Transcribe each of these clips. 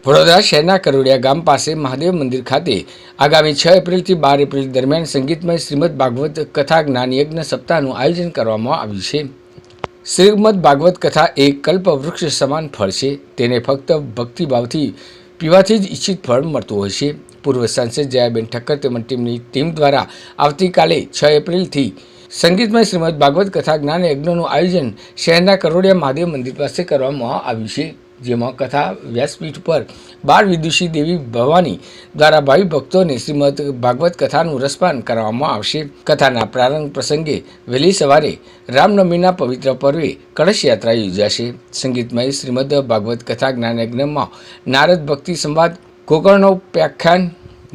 વડોદરા શહેરના કરોડિયા ગામ પાસે મહાદેવ મંદિર ખાતે આગામી 6 એપ્રિલથી 12 એપ્રિલ દરમિયાન સંગીતમય શ્રીમદ ભાગવત કથા જ્ઞાન યજ્ઞ સપ્તાહનું આયોજન કરવામાં આવ્યું છે। શ્રીમદ ભાગવત કથા એક કલ્પ વૃક્ષ સમાન ફળ છે। તેને ફક્ત ભક્તિભાવથી પીવાથી જ ઈચ્છિત ફળ મળતું હોય છે। પૂર્વ સાંસદ જયાબેન ઠક્કર તેમજ ટીમની ટીમ દ્વારા આવતીકાલે 6 એપ્રિલથી સંગીતમય શ્રીમદ ભાગવત કથા જ્ઞાન યજ્ઞનું આયોજન શહેરના કરોડિયા મહાદેવ મંદિર પાસે કરવામાં આવ્યું છે, જેમાં કથા વ્યાસપીઠ પર 12 વિદુષી દેવી ભવાની દ્વારા ભાવિ ભક્તોને શ્રીમદ ભાગવત કથાનું રસપાન કરાવવામાં આવશે। કથાના પ્રારંભ પ્રસંગે વહેલી સવારે રામનવમીના પવિત્ર પર્વે કળશ યાત્રા યોજાશે। સંગીતમય શ્રીમદ ભાગવત કથા જ્ઞાન યજ્ઞમાં નારદ ભક્તિ સંવાદ, ગોકર્ણોપાખ્યાન,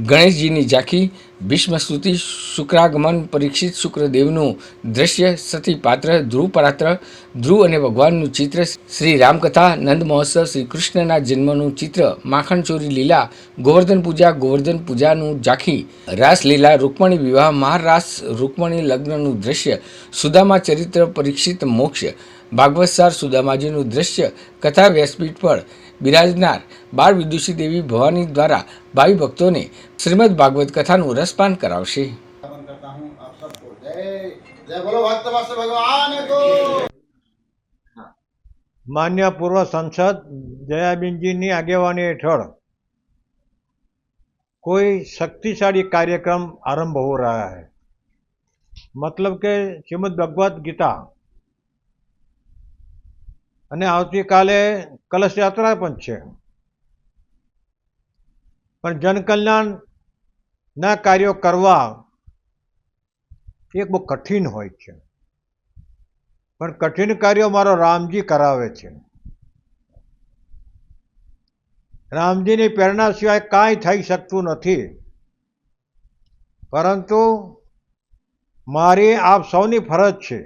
ગણેશજીની ઝાંખી, ભીષ્મસ્તુતિ, શુક્રાગમન, પરીક્ષિત શુક્રદેવનું દ્રશ્ય, સતી પાત્ર, ધ્રુવ પાત્ર, ધ્રુવ અને ભગવાનનું ચિત્ર, શ્રી રામકથા, નંદ મહોત્સવ, શ્રી કૃષ્ણના જન્મનું ચિત્ર, માખણ ચોરી લીલા, ગોવર્ધન પૂજાનું ઝાંખી, રાસલીલા, રૂકમણી વિવાહ, મહારાસ, રૂકમણી લગ્નનું દ્રશ્ય, સુદામા ચરિત્ર, પરીક્ષિત મોક્ષ, ભાગવતસાર, સુદામાજીનું દ્રશ્ય, કથા વ્યાસપીઠ પર બિરાજનાર 12 વિદુષી દેવી ભવાની દ્વારા ભાવિ ભક્તોને શ્રીમદ ભાગવત કથાનું રસપાન કરાવશે। मान्य पूर्व सांसद जयाबेन जी की आगेवानी हेठळ कोई शक्तिशाली कार्यक्रम आरंभ हो रहा है। मतलब के श्रीमद भगवत गीता અને આવતીકાલે કલશ યાત્રા પણ છે। પણ જનકલ્યાણના કાર્યો કરવા એ બહુ કઠિન હોય છે, પણ કઠિન કાર્યો મારો રામજી કરાવે છે। રામજીની પ્રેરણા સિવાય કાંઈ થઈ શકતું નથી। પરંતુ મારી આપ સૌની ફરજ છે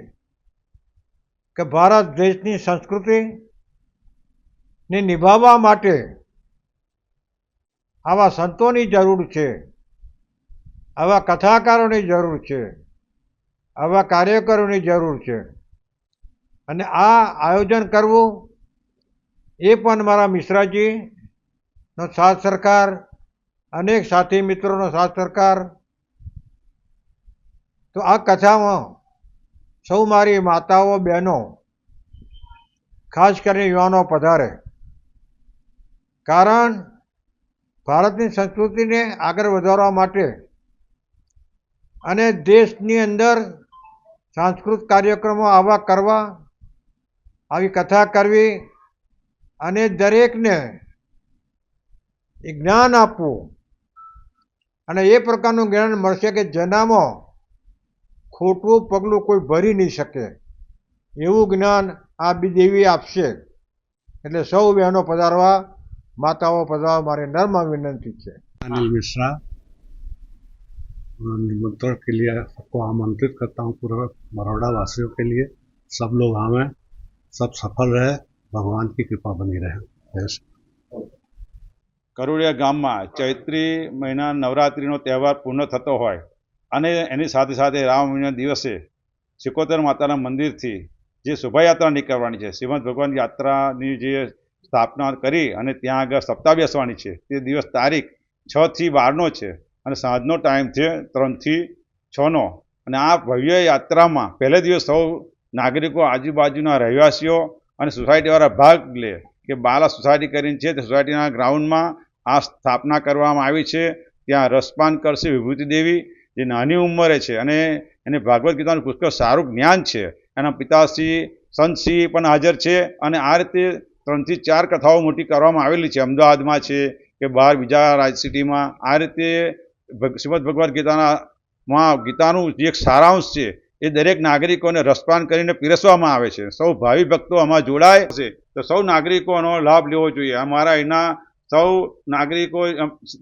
કે ભારત દેશની સંસ્કૃતિને નિભાવવા માટે આવા સંતોની જરૂર છે, આવા કથાકારોની જરૂર છે, આવા કાર્યકરોની જરૂર છે। અને આ આયોજન કરવું એ પણ મારા મિશ્રાજીનો સાથ સરકાર, અનેક સાથી મિત્રોનો સાથ સરકાર। તો આ કથામાં સૌ મારી માતાઓ, બહેનો, ખાસ કરીને યુવાનો પધારે, કારણ ભારતની સંસ્કૃતિને આગળ વધારવા માટે અને દેશની અંદર સાંસ્કૃતિક કાર્યક્રમો આવા કરવા, આવી કથા કરવી અને દરેકને જ્ઞાન આપવું। અને એ પ્રકારનું જ્ઞાન મળશે કે જેનામાં ખોટું પગલું કોઈ ભરી નહીં શકે એવું જ્ઞાન આ દેવી આપશે। એટલે સૌ બહેનો પધારવા, માતાઓ પધારવા મારી નમ્ર વિनंती છે। अनिल मिश्रा निमंत्रण के लिए सबको आमंत्रित करता हूँ। पूरे बड़ौदा वासियों के लिए सब लोग आवें, सब सफल रहे, भगवान की कृपा बनी रहे। કરોડિયા ગામમાં ચૈત્રી મહિના નવરાત્રિનો તહેવાર પૂર્ણ થતો હોય અને એની સાથે સાથે રામનવમીના દિવસે સિકોતર માતાના મંદિરથી જે શોભાયાત્રા નીકળવાની છે, શ્રીમદ ભગવાન યાત્રાની જે સ્થાપના કરી અને ત્યાં આગળ સપ્તાહ બેસવાની છે, તે દિવસ તારીખ 6 થી 12નો છે અને સાંજનો ટાઈમ છે 3 થી 6નો। અને આ ભવ્ય યાત્રામાં પહેલે દિવસ સૌ નાગરિકો, આજુબાજુના રહેવાસીઓ અને સોસાયટીવાળા ભાગ લે કે બાલા સોસાયટી કરીને છે, તે સોસાયટીના ગ્રાઉન્ડમાં આ સ્થાપના કરવામાં આવી છે। ત્યાં રસપાન કરશે વિભૂતિ દેવી, જે નાની ઉંમરે છે અને એને ભાગવત ગીતાનું પુષ્કળ સારું જ્ઞાન છે। એના પિતાશ્રી, સંતશ્રી પણ હાજર છે અને આ રીતે 3 થી 4 કથાઓ મોટી કરવામાં આવેલી છે। અમદાવાદમાં છે કે બહાર બીજા સિટીમાં આ રીતે શ્રીમદ ભગવદ્ ગીતાનું જે એક સારાંશ છે એ દરેક નાગરિકોને રસપાન કરીને પીરસવામાં આવે છે। સૌ ભાવિ ભક્તો આમાં જોડાય છે તો સૌ નાગરિકોનો લાભ લેવો જોઈએ। અમારા એના સૌ નાગરિકો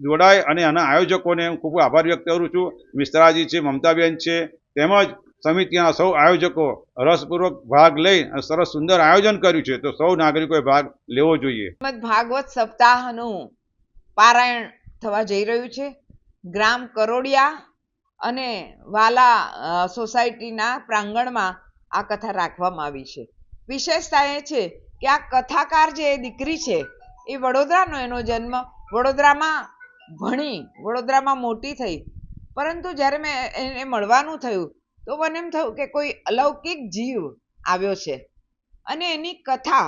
જોડાય અને આના આયોજકોને હું ખૂબ આભાર વ્યક્ત કરું છું। મિશ્રાજી છે, મમતાબેન છે, તેમજ સમિતિના સૌ આયોજકો રસપૂર્વક ભાગ લઈ સરસ સુંદર આયોજન કર્યું છે, તો સૌ નાગરિકોએ ભાગ લેવો જોઈએ। ભાગવત સપ્તાહનું પારાયણ થવા જઈ રહ્યું છે। ગ્રામ કરોડિયા અને વાલા સોસાયટીના પ્રાંગણમાં આ કથા રાખવામાં આવી છે। વિશેષતા એ છે કે આ કથાકાર જે દીકરી છે એ વડોદરાનો એનો જન્મ, વડોદરામાં ભણી, વડોદરામાં મોટી થઈ, પરંતુ જ્યારે મેં એને મળવાનું થયું તો મને એમ થયું કે કોઈ અલૌકિક જીવ આવ્યો છે. અને એની કથા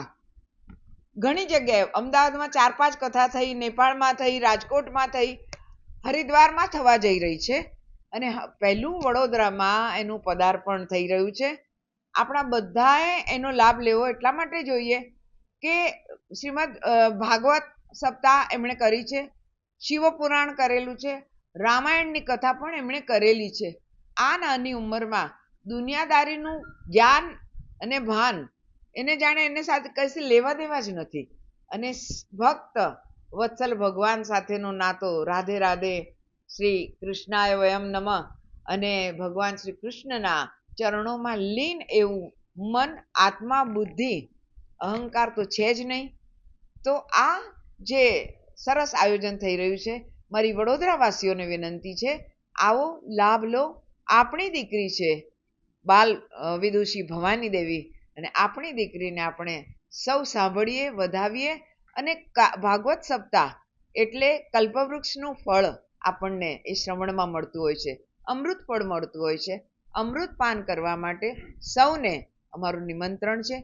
ઘણી જગ્યાએ, અમદાવાદમાં 4-5 કથા થઈ, નેપાળમાં થઈ, રાજકોટમાં થઈ, હરિદ્વારમાં થવા જઈ રહી છે, અને પહેલું વડોદરામાં એનું પદાર્પણ થઈ રહ્યું છે. આપણા બધાએ એનો લાભ લેવો એટલા માટે જોઈએ કે શ્રીમદ ભાગવત સપ્તાહ એમણે કરી છે, શિવપુરાણ કરેલું છે, રામાયણની કથા પણ એમણે કરેલી છે. આ નાની ઉંમરમાં દુનિયાદારીનું જ્ઞાન અને ભાન એને જાણે એને સાથે કશી લેવા દેવા જ નથી. અને ભક્ત વત્સલ ભગવાન સાથેનો નાતો, રાધે રાધે, શ્રી કૃષ્ણાય વયમ નમઃ, અને ભગવાન શ્રી કૃષ્ણના ચરણોમાં લીન એવું મન, આત્મા, બુદ્ધિ, અહંકાર તો છે જ નહીં. તો આ જે સરસ આયોજન થઈ રહ્યું છે, મારી વડોદરાવાસીઓને વિનંતી છે, આવો લાભ લો. આપણી દીકરી છે બાલ વિદુષી ભવાની દેવી, અને આપણી દીકરીને આપણે સૌ સાંભળીએ, વધાવીએ. અને ભાગવત સપ્તાહ એટલે કલ્પવૃક્ષનું ફળ આપણને એ શ્રવણમાં મળતું હોય છે, અમૃત ફળ મળતું હોય છે. અમૃત પાન કરવા માટે સૌને અમારું નિમંત્રણ છે.